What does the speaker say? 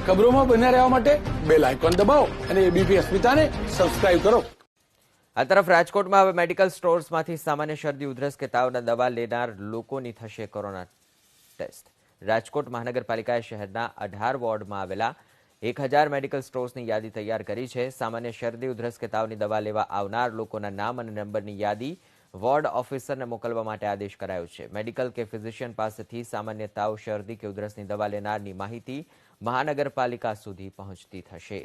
ખબરોમાં બન્યા રહેવા માટે બેલ આઇકોન દબાવો અને એબીપી અસ્મિતાને સબસ્ક્રાઇબ કરો। આ તરફ રાજકોટમાં હવે મેડિકલ સ્ટોર્સમાંથી સામાન્ય શરદી ઉધરસ કે તાવના દવા લેનાર લોકોની થશે કોરોના ટેસ્ટ। રાજકોટ મહાનગરપાલિકાએ શહેરના 18 વોર્ડમાં આવેલા 1000 મેડિકલ સ્ટોર્સની યાદી તૈયાર કરી છે। સામાન્ય શરદી ઉધરસ કે તાવની દવા લેવા આવનાર લોકોના નામ અને નંબરની યાદી વોર્ડ ઓફિસરને મોકલવા માટે આદેશ કરાયો છે। મેડિકલ કે ફિઝિશિયન પાસેથી સામાન્ય તાવ, શરદી કે ઉધરસની દવા લેનારની માહિતી મહાનગરપાલિકા સુધી પહોંચતી થશે।